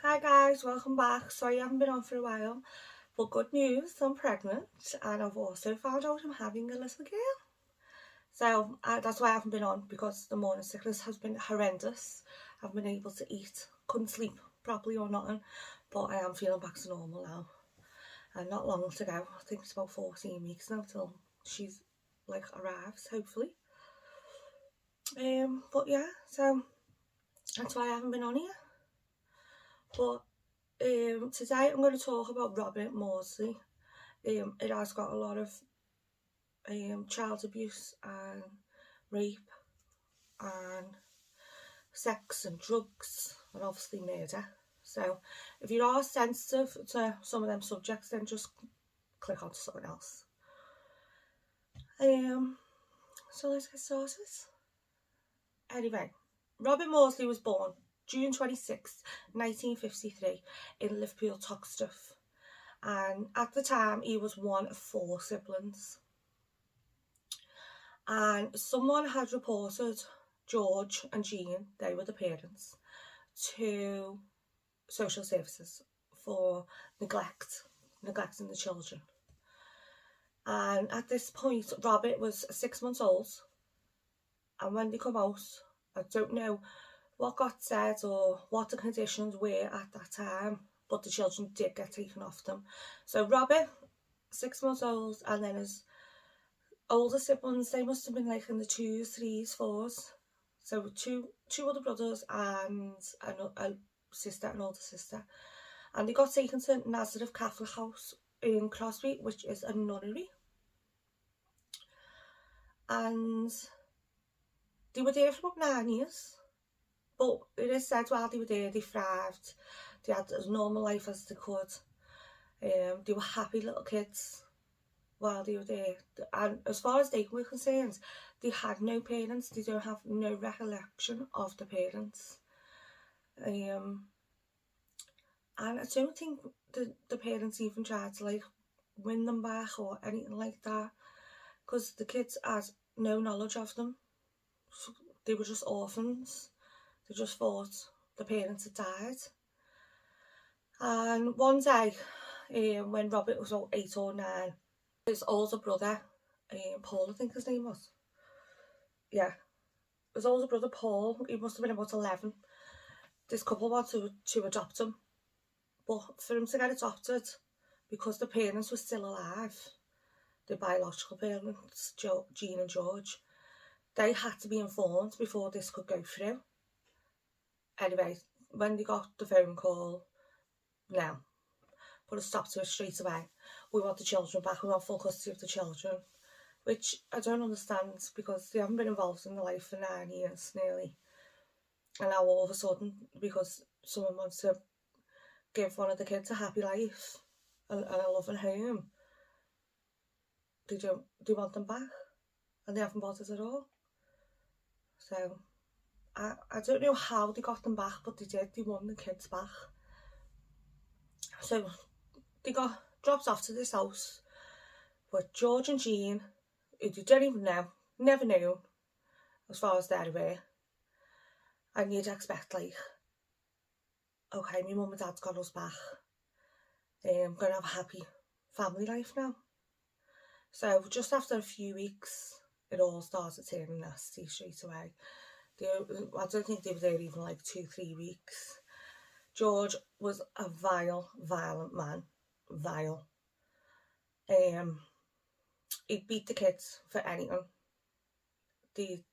Hi guys, welcome back. Sorry I haven't been on for a while, but good news, I'm pregnant and I've also found out I'm having a little girl. So that's why I haven't been on, because the morning sickness has been horrendous. I haven't been able to eat, couldn't sleep properly or nothing, but I am feeling back to normal now. And not long to go, I think it's about 14 weeks now till she's arrives, hopefully. But yeah, so that's why I haven't been on here. But today I'm going to talk about Robert Maudsley. It has got a lot of child abuse and rape and sex and drugs and obviously murder. So if you are sensitive to some of them subjects, then just click on to something else. So let's get started. Anyway, Robert Maudsley was born June 26, 1953 in Liverpool, Toxteth, and at the time he was one of 4 siblings. And someone had reported George and Jean, they were the parents, to social services for neglecting the children. And at this point, Robert was 6 months old, and when they come out, I don't know what got said or what the conditions were at that time, but the children did get taken off them. So Robert, 6 months old, and then his older siblings, they must have been like in the 2s, 3s, 4s. So two other brothers and a sister, an older sister. And they got taken to Nazareth Catholic House in Crosby, which is a nunnery. And they were there for about 9 years. But it is said while they were there, they thrived. They had as normal life as they could. They were happy little kids while they were there. And as far as they were concerned, they had no parents. They don't have no recollection of the parents. And I don't think the parents even tried to win them back or anything like that, because the kids had no knowledge of them. They were just orphans. They just thought the parents had died. And one day, when Robert was about 8 or 9, his older brother, Paul, I think his name was. Yeah, his older brother Paul, he must have been about 11. This couple wanted to adopt him, but for him to get adopted, because the parents were still alive, the biological parents, Jean and George, they had to be informed before this could go through. Anyway, when they got the phone call, no, put a stop to it straight away. We want the children back, we want full custody of the children. Which I don't understand, because they haven't been involved in the life for 9 years nearly. And now all of a sudden, because someone wants to give one of the kids a happy life and a loving home, they want them back, and they haven't bothered at all. So I don't know how they got them back, but they did. They won the kids back. So they got dropped off to this house with George and Jean, who they don't even know, never knew, as far as they're aware. And you'd expect, okay, my mum and dad's got us back. I'm going to have a happy family life now. So just after a few weeks, it all started turning nasty straight away. I don't think they were there even 2-3 weeks. George was a vile, violent man. Vile. He beat the kids for anything. They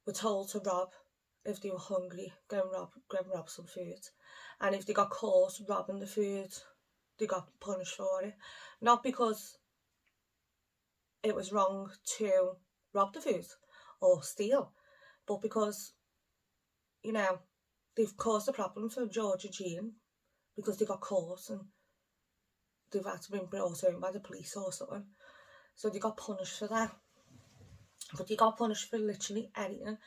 were told to rob. If they were hungry, go and rob some food. And if they got caught robbing the food, they got punished for it. Not because it was wrong to rob the food or steal, but because, they've caused a problem for George and Jean, because they got caught and they've had to be brought home by the police or something. So they got punished for that. But they got punished for literally anything.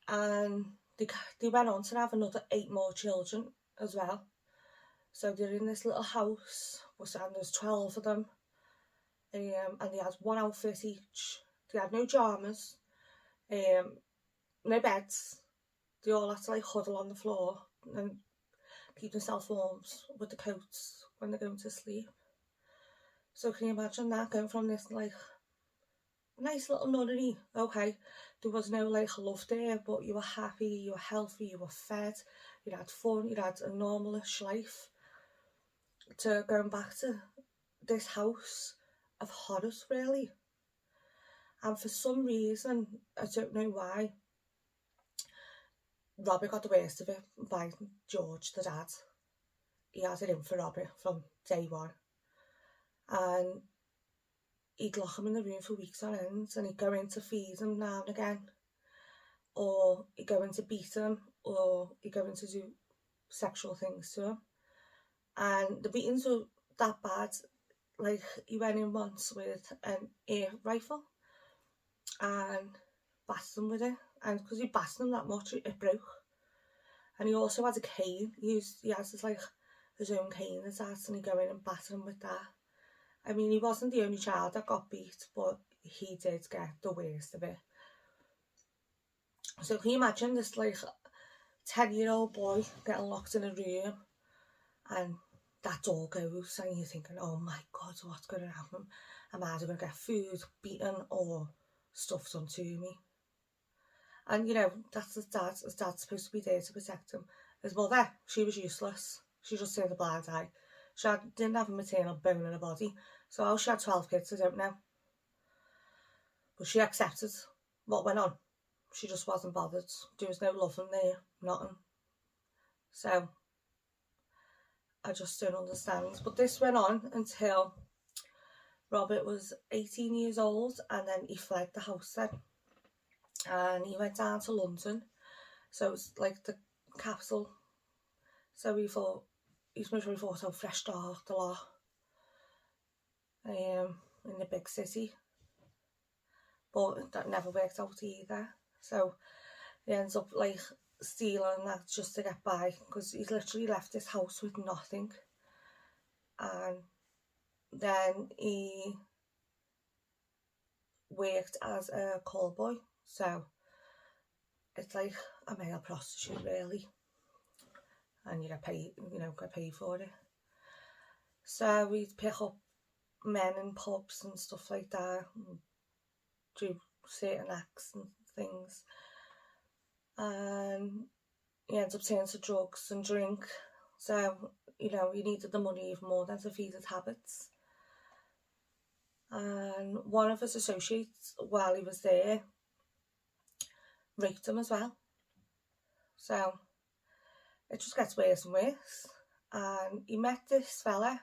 And they went on to have another 8 more children as well. So they're in this little house, and there's 12 of them. And they had one outfit each. They had no pyjamas, no beds. They all had to huddle on the floor, and keep themselves warm with the coats when they're going to sleep. So can you imagine that, going from this like nice little nunnery, okay, there was no like love there, but you were happy, you were healthy, you were fed, you had fun, you had a normalish life, to going back to this house of horrors really. And for some reason, I don't know why, Robbie got the worst of it by George, the dad. He had it in for Robbie from day one. And he'd lock him in the room for weeks on end, and he'd go in to feed him now and again, or he'd go in to beat him, or he'd go in to do sexual things to him. And the beatings were that bad. Like, he went in once with an air rifle and bashed him with it, and because he bashed him that much, it broke. And he also had a cane. He has this like his own cane as that, and he'd go in and batter him with that. I mean, he wasn't the only child that got beat, but he did get the worst of it. So can you imagine this like 10-year-old boy getting locked in a room, and that door goes, and you're thinking, oh my God, what's going to happen? Am I either going to get food, beaten, or stuff done to me? And you know, that's his dad. His dad's supposed to be there to protect him. His mother, she was useless. She just turned a blind eye. She didn't have a maternal bone in her body. So how she had 12 kids, I don't know. But she accepted what went on. She just wasn't bothered. There was no love in there, nothing. So I just don't understand. But this went on until Robert was 18 years old, and then he fled the house then. And he went down to London. So it's like the capital. So he thought, he's most probably thought, oh, fresh start, a lot. In the big city. But that never worked out either. So he ends up like stealing that just to get by, because he's literally left his house with nothing. And then he worked as a call boy. So it's like a male prostitute really. And you get paid, get paid for it. So we'd pick up men in pubs and stuff like that, and do certain acts and things. And he ends up turning to drugs and drink. So, he needed the money even more than to feed his habits. And one of his associates, while he was there, raped him as well. So it just gets worse and worse. And he met this fella,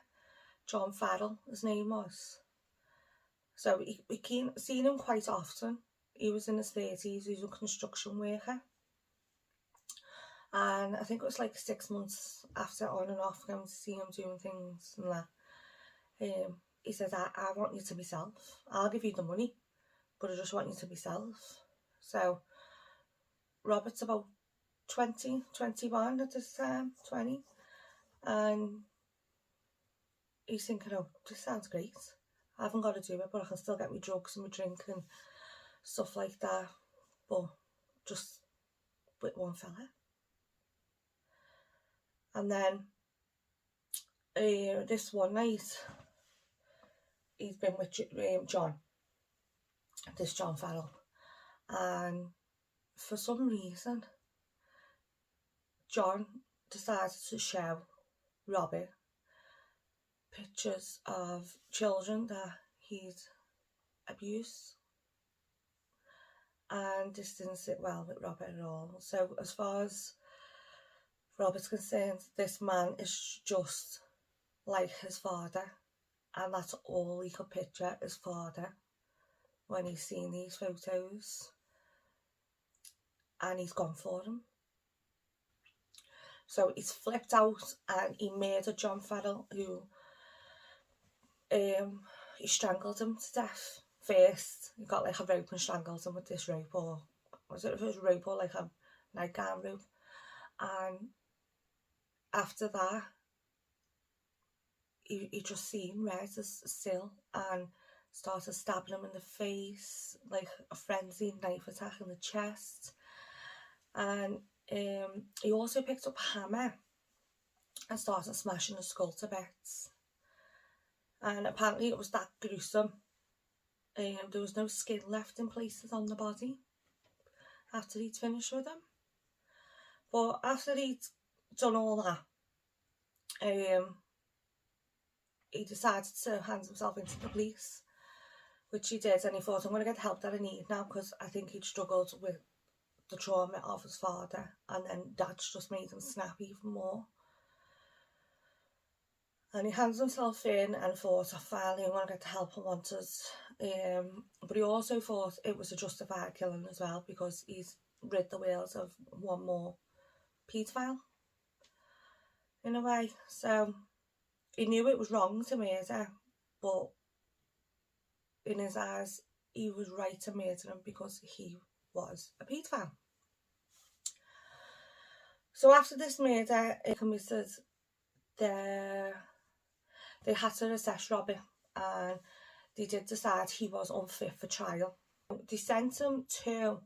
John Farrell, his name was. So we seen him quite often. He was in his 30s, he was a construction worker. And I think it was like 6 months after, on and off, going to see him doing things and that. He said, I want you to myself. I'll give you the money, but I just want you to myself. So Robert's about 20, 21 at this time, 20. And he's thinking, oh, this sounds great. I haven't got to do it, but I can still get me drugs and me drink and stuff like that. But just with one fella. And then this one night, he's been with John, this John Farrell. And for some reason, John decided to show Robbie pictures of children that he'd abused. And this didn't sit well with Robert at all. So as far as Robert's concerned, this man is just like his father. And that's all he could picture, his father, when he's seen these photos. And he's gone for him. So he's flipped out and he murdered John Farrell, who he strangled him to death first. He got like a rope and strangled him with this rope, or was it a rope or like a nightgown rope? And after that, he just seen red as still and started stabbing him in the face, like a frenzied knife attack in the chest. And he also picked up a hammer and started smashing his skull to bits. And apparently it was that gruesome. There was no skin left in places on the body after he'd finished with him. But after he'd done all that, he decided to hand himself into the police, which he did, and he thought, I'm going to get the help that I need now, because I think he'd struggled with the trauma of his father, and then that's just made him snap even more. And he hands himself in and thought, oh, finally, I'm going to get the help I wanted. But he also thought it was a justified killing as well, because he's rid the world of one more paedophile, in a way. So he knew it was wrong to murder, but in his eyes, he was right to murder him because he was a paedophile. So after this murder, he committed, they had to assess Robbie, and they did decide he was unfit for trial. They sent him to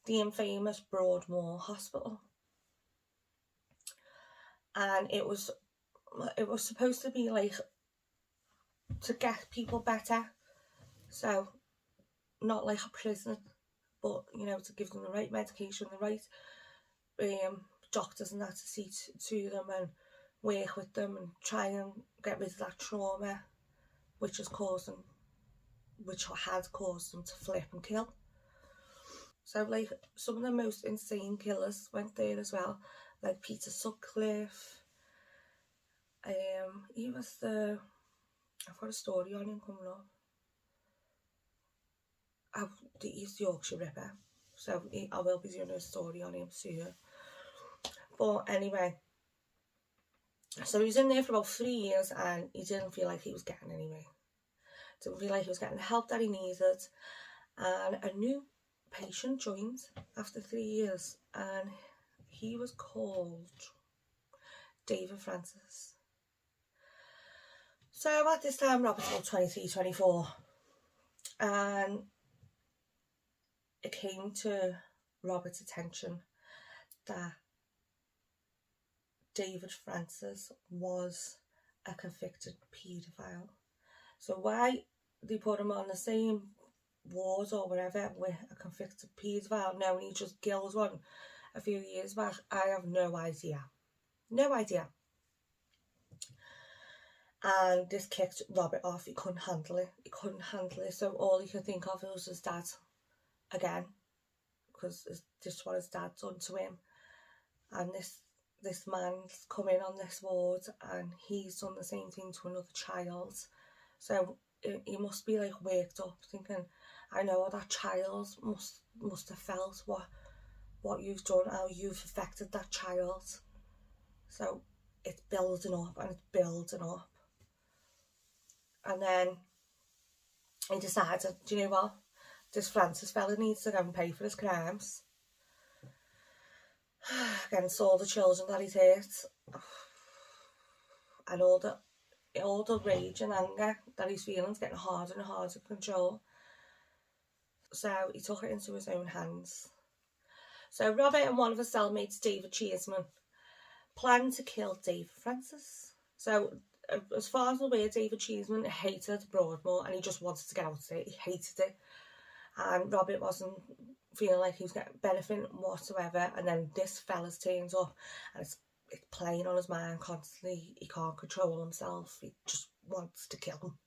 the infamous Broadmoor Hospital, and it was supposed to be like to get people better, so not like a prison, but you know, to give them the right medication, the right doctors and that to see to them and work with them and try and get rid of that trauma which had caused them to flip and kill. So like some of the most insane killers went there as well, like Peter Sutcliffe. He was I've got a story on him coming up. He's the Yorkshire Ripper, so I will be doing a story on him soon. But anyway, so he was in there for about 3 years, and he didn't feel like he was getting anywhere. Didn't feel like he was getting the help that he needed, and a new patient joined after 3 years, and he was called David Francis. So at this time, Robert's about 23, 24, and it came to Robert's attention that David Francis was a convicted paedophile. So why they put him on the same ward or whatever with a convicted paedophile now, and he just killed one a few years back, I have no idea. No idea. And this kicked Robert off. He couldn't handle it. So all he could think of was his dad again, because this is what his dad done to him. And this man's come in on this ward, and he's done the same thing to another child. So he must be like waked up, thinking, I know that child must have felt what you've done, how you've affected that child. So it's building up and it's building up. And then he decided, do you know what? This Francis fella needs to go and pay for his crimes against all the children that he's hurt, and all the rage and anger that he's feeling is getting harder and harder to control. So he took it into his own hands. So Robert and one of his cellmates, David Cheeseman, planned to kill David Francis. So as far as I'm aware, David Cheeseman hated Broadmoor, and he just wanted to get out of it. He hated it. And Robert wasn't feeling like he was getting benefiting whatsoever. And then this fella's turns up, and it's playing on his mind constantly. He can't control himself. He just wants to kill him.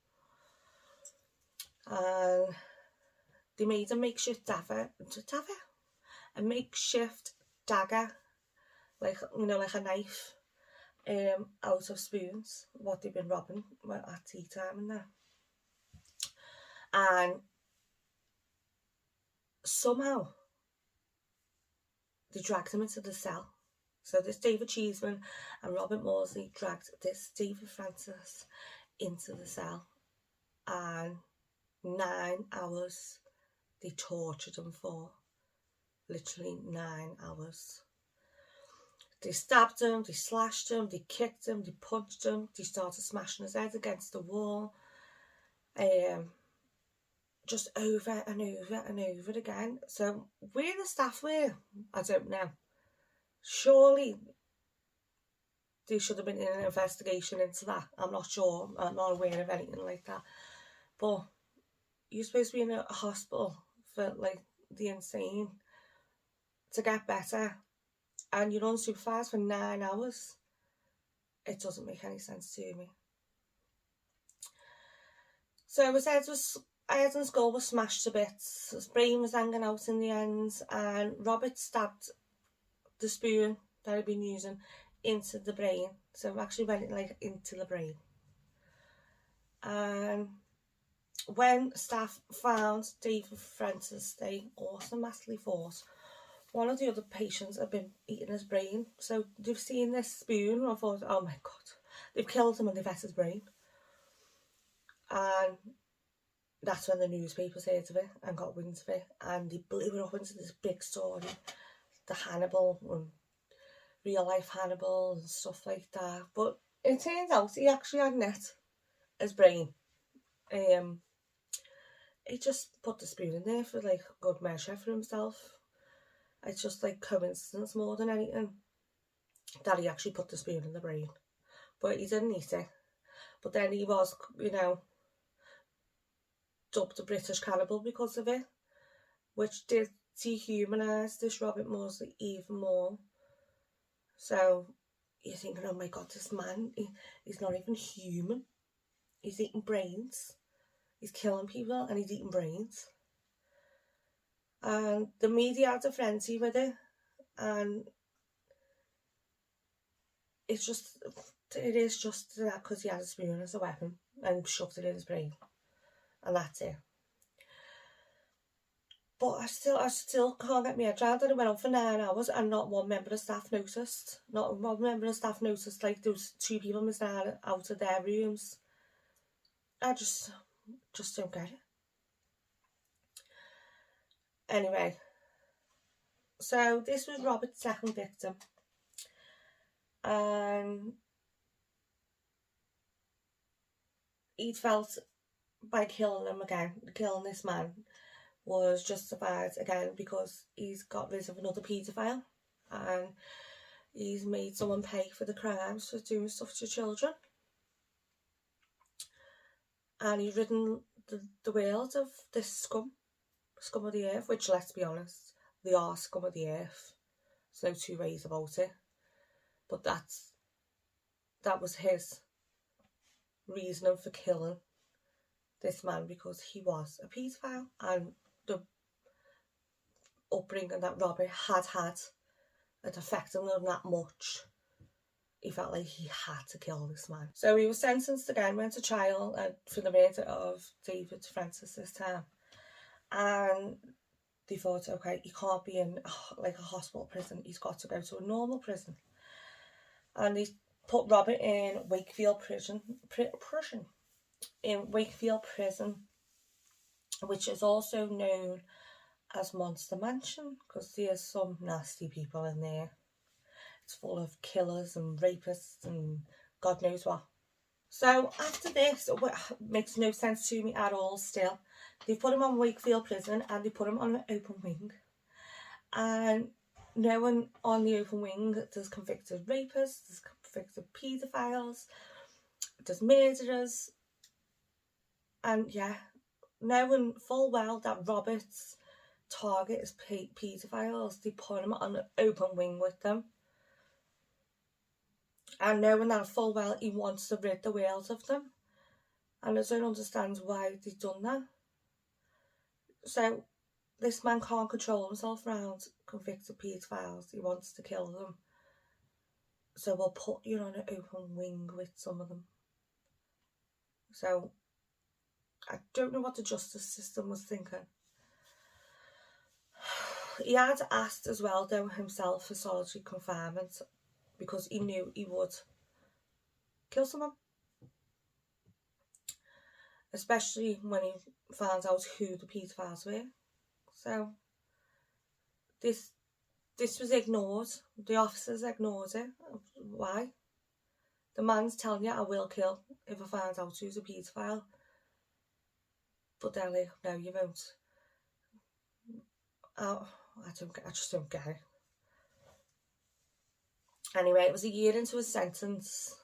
And they made a makeshift a makeshift dagger, like, you know, like a knife, out of spoons, what they've been robbing at tea time and that. And somehow they dragged him into the cell. So this David Cheeseman and Robert Maudsley dragged this David Francis into the cell, and 9 hours they tortured him for. Literally 9 hours. They stabbed him, they slashed him, they kicked him, they punched him, they started smashing his head against the wall. Just over and over and over again. So where the staff were, I don't know. Surely there should have been an investigation into that. I'm not sure. I'm not aware of anything like that. But you're supposed to be in a hospital for like the insane to get better, and you're unsupervised for 9 hours. It doesn't make any sense to me. So his head and skull was smashed to bits. His brain was hanging out in the ends, and Robert stabbed the spoon that he'd been using into the brain. So it actually went like into the brain. And when staff found David Francis, they automatically thought one of the other patients had been eating his brain. So they've seen this spoon and I thought, oh my god, they've killed him and they've ate his brain. And that's when the newspapers heard of it and got wind of it, and they blew it up into this big story, the Hannibal and real life Hannibal and stuff like that. But it turns out he actually hadn't ate his brain. He just put the spoon in there for like good measure for himself. It's just like coincidence more than anything that he actually put the spoon in the brain. But he didn't eat it. But then he was, you know, dubbed the British Cannibal because of it, which did dehumanise this Robert Maudsley even more. So you're thinking, oh my god, this man, he's not even human. He's eating brains. He's killing people and he's eating brains. And the media had a frenzy with it, and it is just that because he had a spoon as a weapon and shoved it in his brain, and that's it. But I still can't get my head around that it went on for 9 hours and not one member of staff noticed. Not one member of staff noticed like those 2 people missing out of their rooms. I just don't get it. Anyway, so this was Robert's second victim, and he'd felt by killing this man was justified again because he's got rid of another paedophile and he's made someone pay for the crimes for doing stuff to children. And he's ridden the world of this scum of the earth, which, let's be honest, they are scum of the earth. There's no two ways about it. But that was his reasoning for killing this man, because he was a paedophile, and the upbringing that Robert had had affected him that much. He felt like he had to kill this man. So he was sentenced again, went to trial for the murder of David Francis this time. And they thought, okay, he can't be in like a hospital prison. He's got to go to a normal prison. And they put Robert in Wakefield prison. In Wakefield prison, which is also known as Monster Mansion, because there's some nasty people in there. It's full of killers and rapists and God knows what. So after this, it makes no sense to me at all still. They put him on Wakefield prison and they put him on an open wing. And no one on the open wing, there's convicted rapists, there's convicted paedophiles, there's murderers. And yeah, knowing full well that Robert's target is paedophiles, they put him on an open wing with them. And knowing that full well he wants to rid the world of them. And I don't understand why they've done that. So this man can't control himself around convicted paedophiles. He wants to kill them. So we'll put you on an open wing with some of them. So I don't know what the justice system was thinking. He had asked as well, though, himself for solitary confinement because he knew he would kill someone. Especially when he found out who the paedophiles were. So this was ignored. The officers ignored it. Why? The man's telling you, I will kill if I find out who's a paedophile. But they're like, no, you won't. I just don't get it. Anyway, it was a year into his sentence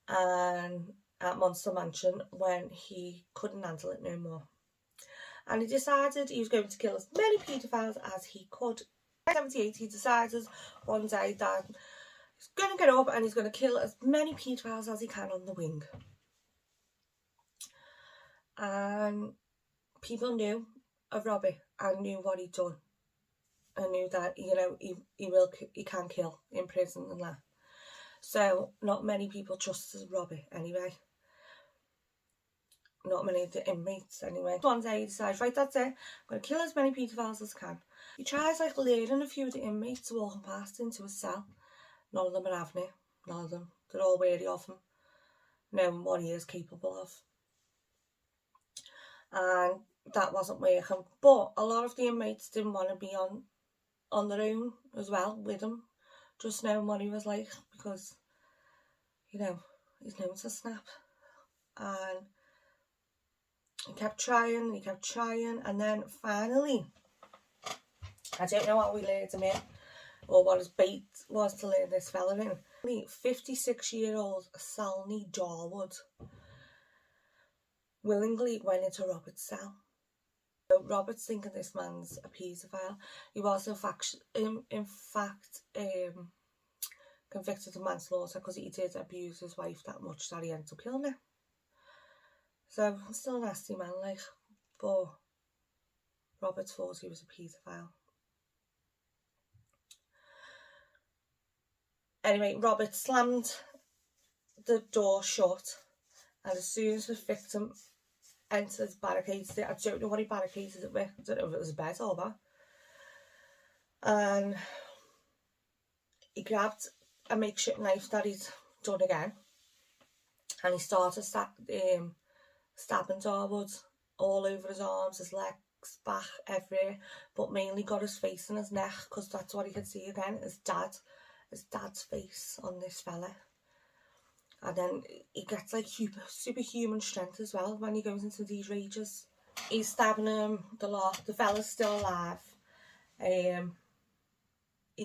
and at Monster Mansion when he couldn't handle it no more. And he decided he was going to kill as many paedophiles as he could. In 1978, he decided one day that he's going to get up and he's going to kill as many paedophiles as he can on the wing. And people knew of Robbie and knew what he'd done. And knew that, you know, he can kill in prison and that. So not many people trusted Robbie anyway. Not many of the inmates anyway. One day he decides, right, that's it, I'm going to kill as many paedophiles as I can. He tries like luring a few of the inmates walking past into his cell. None of them are having it. None of them. They're all wary of him, knowing what he is capable of. And that wasn't working. But a lot of the inmates didn't want to be on their own as well with him, just knowing what he was like, because, you know, he's known to snap. And he kept trying, and then finally, I don't know how we lured him in, or what his bait was to lure this fella in. 56-year-old Salney Darwood willingly went into Robert's cell. So Robert's thinking this man's a paedophile. He was in fact convicted of manslaughter because he did abuse his wife that much that he ended up killing her. So, still a nasty man, like, but Robert thought he was a paedophile. Anyway, Robert slammed the door shut, and as soon as the victim entered, barricaded it. I don't know what he barricaded it with. I don't know if it was a bed or what. And he grabbed a makeshift knife that he'd done again, and he started stabbing Darwood all over his arms, his legs, back, everywhere, but mainly got his face and his neck, because that's what he could see again, his dad's face on this fella. And then he gets like superhuman strength as well when he goes into these rages. He's stabbing him the lot, the fella's still alive. He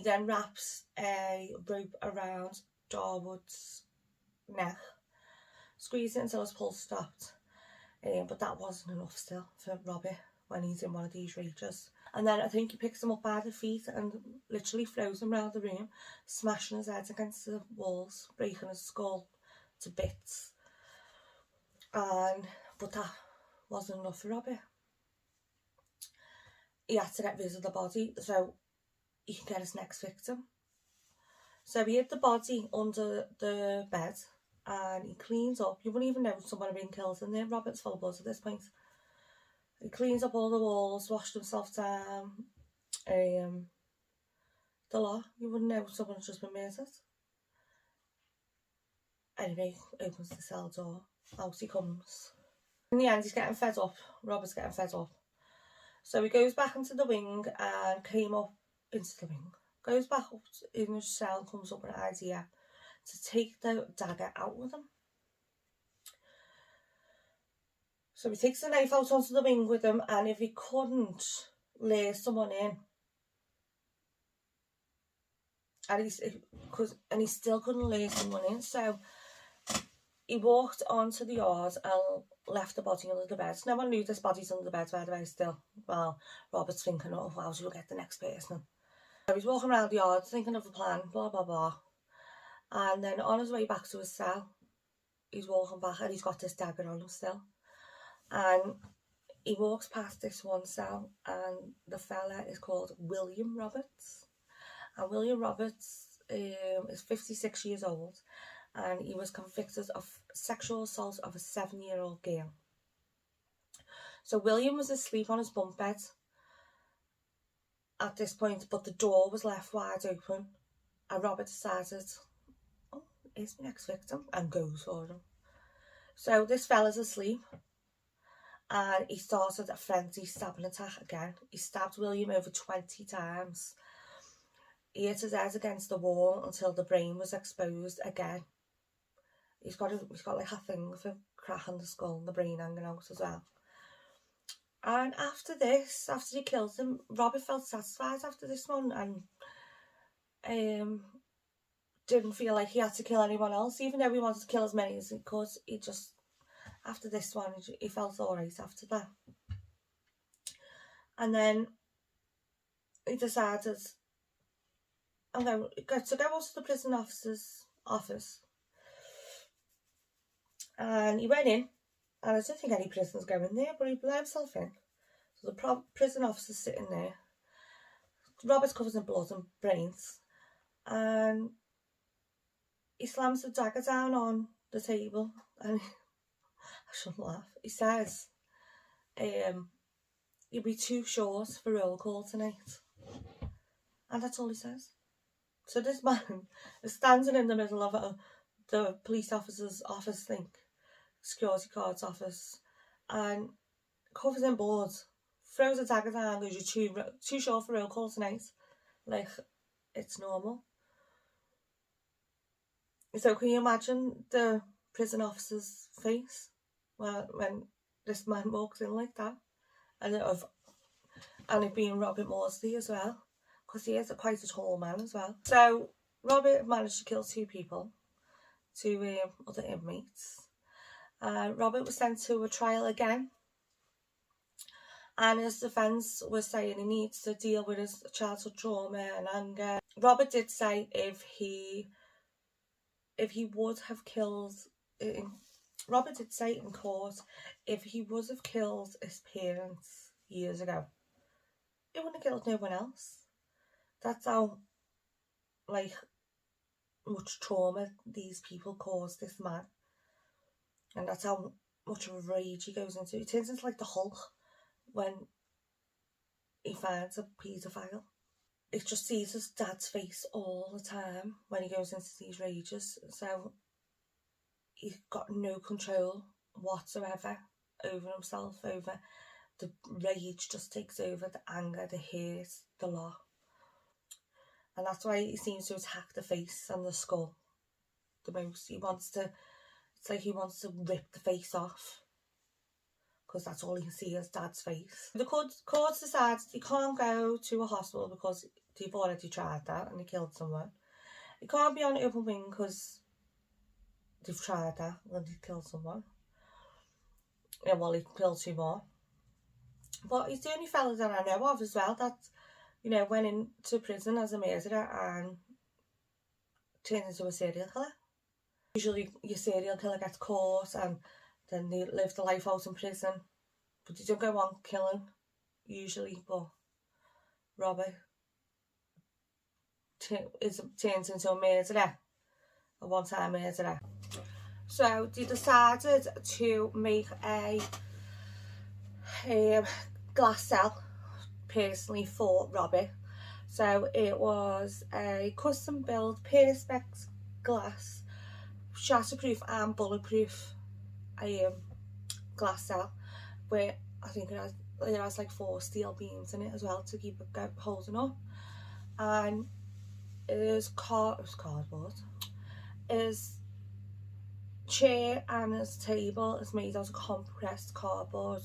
then wraps a rope around Darwood's neck, squeezes it until his pulse stopped. But that wasn't enough still for Robbie when he's in one of these rages. And then I think he picks him up by the feet and literally throws him around the room, smashing his head against the walls, breaking his skull to bits. But that wasn't enough for Robbie. He had to get rid of the body so he can get his next victim. So he hid the body under the bed and he cleans up. You wouldn't even know someone had been killed in there. Robert's full of blood at this point. He cleans up all the walls, washed himself down. The lot. You wouldn't know someone had just been murdered. Anyway, opens the cell door. Out he comes. In the end, he's getting fed up. Robert's getting fed up. So he goes back into the wing and came up into the wing. Goes back up in his cell, comes up with an idea to take the dagger out with him. So he takes the knife out onto the wing with him, and if he couldn't lay someone in, and he still couldn't lay someone in, so he walked onto the yard and left the body under the bed. No one knew this body's under the bed, by the way, still. Well, Robert's thinking, oh, how do we get the next person? So he's walking around the yard, thinking of a plan, blah, blah, blah. And then on his way back to his cell, he's walking back and he's got this dagger on him still. And he walks past this one cell, and the fella is called William Roberts. And William Roberts is 56 years old, and he was convicted of sexual assault of a 7-year-old girl. So William was asleep on his bunk bed at this point, but the door was left wide open, and Robert decided, oh, here's my next victim, and goes for him. So this fella's asleep, and he started a frenzied stabbing attack again. He stabbed William over 20 times. He hit his head against the wall until the brain was exposed again. He's got like a thing for cracking the skull and the brain hanging out as well. And after this, after he killed him, Robert felt satisfied after this one, and didn't feel like he had to kill anyone else, even though he wanted to kill as many as he could. He just, after this one, he felt alright after that. And then he decided, I'm going to go to the prison officer's office. And he went in, and I don't think any prisoners go in there, but he let himself in. So the prison officer's sitting there. Robert's covered in blood and brains, and he slams the dagger down on the table, and I shouldn't laugh. He says, "You'll be too short for roll call tonight," and that's all he says. So this man is standing in the middle of the police officer's office, security guard's office, and covered in blood, throws a dagger down, goes, "You're too short for roll call tonight," like it's normal. So can you imagine the prison officer's face when this man walks in like that, and it being Robert Maudsley as well, because he is quite a tall man as well. So Robert managed to kill 2 people, 2 other inmates. Robert was sent to a trial again, and his defence was saying he needs to deal with his childhood trauma and anger. Robert did say if he would have killed, Robert did say in court, if he would have killed his parents years ago, he wouldn't have killed no one else. That's how, like, much trauma these people caused this man. And that's how much of a rage he goes into. He turns into like the Hulk when he finds a paedophile. It just sees his dad's face all the time when he goes into these rages. So he's got no control whatsoever over himself, over the rage just takes over, the anger, the hate, the lot. And that's why he seems to attack the face and the skull the most. It's like he wants to rip the face off, because that's all he can see is dad's face. The court decides he can't go to a hospital because they've already tried that and he killed someone. He can't be on open wing because they've tried that and he killed someone. Yeah, well, he killed 2 more. But he's the only fella that I know of as well that, you know, went into prison as a murderer and turned into a serial killer. Usually your serial killer gets caught and then they live the life out in prison, but they don't go on killing usually. But Robert turns into a murderer, a one-time murderer. So they decided to make a glass cell personally for Robert. So it was a custom built perspex glass, shatterproof and bulletproof glass cell, where I think it has like 4 steel beams in it as well to keep it holding up. And his cardboard. His chair and his table is made out of compressed cardboard,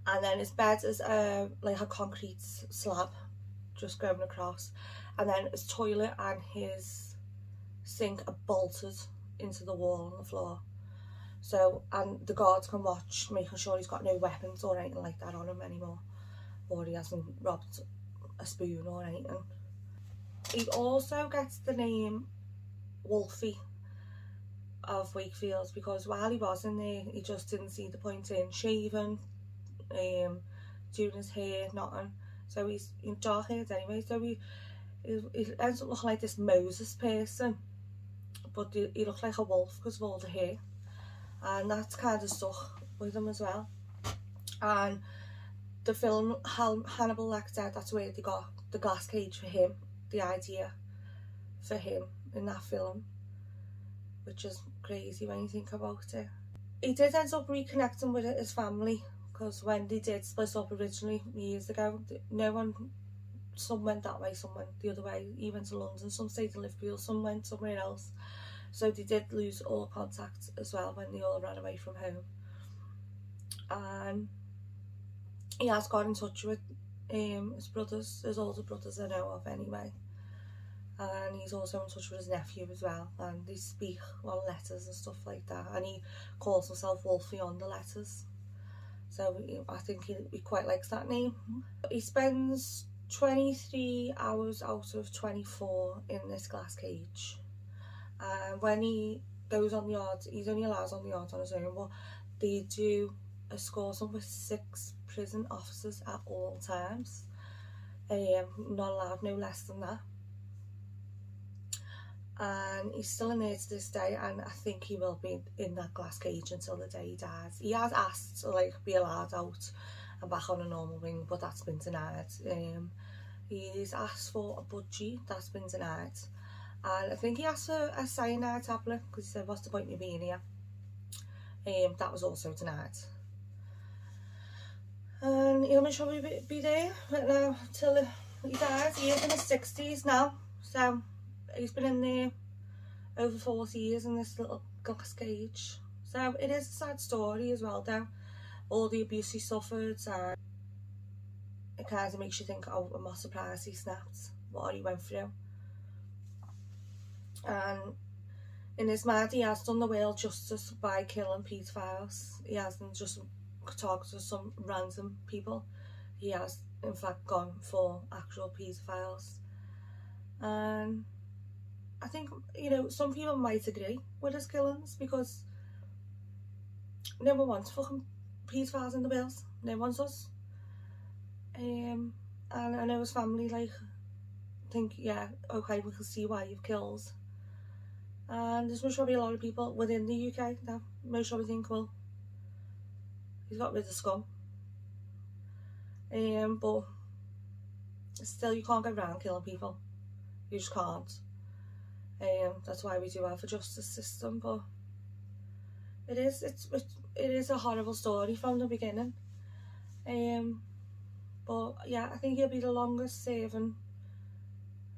and then his bed is like a concrete slab just going across, and then his toilet and his sink are bolted into the wall on the floor. So, and the guards can watch, making sure he's got no weapons or anything like that on him anymore, or he hasn't robbed a spoon or anything. He also gets the name Wolfie of Wakefield because while he was in there, he just didn't see the point in shaving, doing his hair, nothing. So he's dark haired anyway, so he ends up looking like this Moses person, but he looked like a wolf because of all the hair, and that's kind of stuck with him as well. And the film Hannibal Lecter, that's where they got the glass cage for him, the idea for him in that film, which is crazy when you think about it. He did end up reconnecting with his family, because when they did split up originally years ago, some went that way, some went the other way. He went to London, some stayed in Liverpool, some went somewhere else. So they did lose all contact as well when they all ran away from home. And he has got in touch with his brothers, his older brothers I know of anyway. and he's also in touch with his nephew as well, and they speak on letters and stuff like that, and he calls himself Wolfie on the letters, so I think he quite likes that name. He spends 23 hours out of 24 in this glass cage, and when he goes on the yard, he's only allowed on the yard on his own, but they do escort him with 6 prison officers at all times. Not allowed no less than that. And he's still in there to this day, and I think he will be in that glass cage until the day he dies. He has asked to like be allowed out and back on a normal wing, but that's been denied. He's asked for a budgie, that's been denied, and I think he asked for a cyanide tablet because he said, what's the point of me being here? That was also denied. And he'll probably be there right now till he dies. He is in his 60s now, so he's been in there over 40 years in this little glass cage. So it is a sad story as well though. All the abuse he suffered, and it kind of makes you think, oh, I'm not surprised he snapped. What he went through. And in his mind he has done the world justice by killing paedophiles. He hasn't just talked to some random people. He has in fact gone for actual paedophiles. And I think, you know, some people might agree with his killings because no one wants fucking paedophiles in the bills. No one does. And I know his family like think, yeah, okay, we can see why you've killed. And there's most probably a lot of people within the UK that most probably think, well, he's got rid of scum. But still, you can't go around killing people. You just can't. That's why we do have a justice system, but it is a horrible story from the beginning. But yeah, I think he'll be the longest serving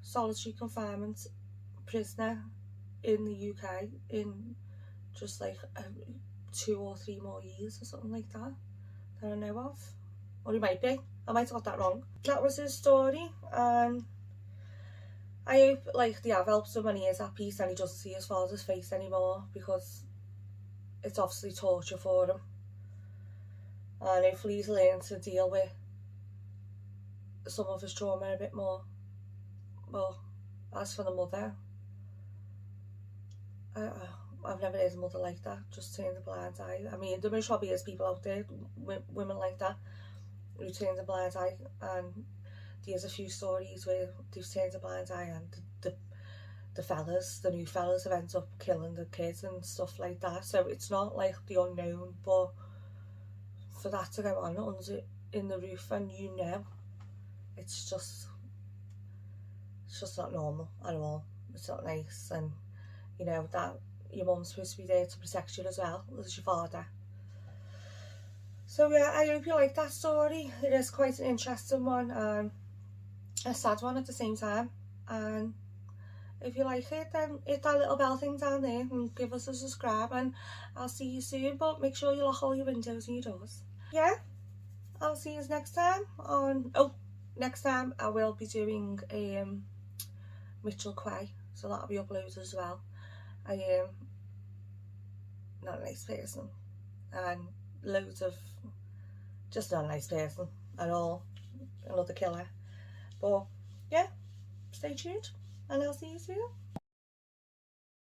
solitary confinement prisoner in the UK in just like 2 or 3 more years or something like that I know of. Or he might be, I might have got that wrong. That was his story, and I hope like they have helped him when he is at peace and he doesn't see his father's face anymore, because it's obviously torture for him. And hopefully he's learned to deal with some of his trauma a bit more. Well, as for the mother, I've never heard a mother like that, just turn a blind eye. I mean, there most probably is people out there, women like that, who turn a blind eye, and there's a few stories where they've turned a blind eye and the new fellas have ended up killing the kids and stuff like that. So it's not like the unknown, but for that to go on under in the roof and you know, it's just not normal at all. It's not nice, and you know that your mum's supposed to be there to protect you as well as your father. So yeah, I hope you like that story. It is quite an interesting one and a sad one at the same time. And if you like it, then hit that little bell thing down there and give us a subscribe, and I'll see you soon. But make sure you lock all your windows and your doors. Yeah, I'll see you next time on... Oh, next time I will be doing Mitchell Quay, so that'll be uploaded as well. I am not a nice person, and loads of just not a nice person at all. Another killer. But yeah, stay tuned and I'll see you soon.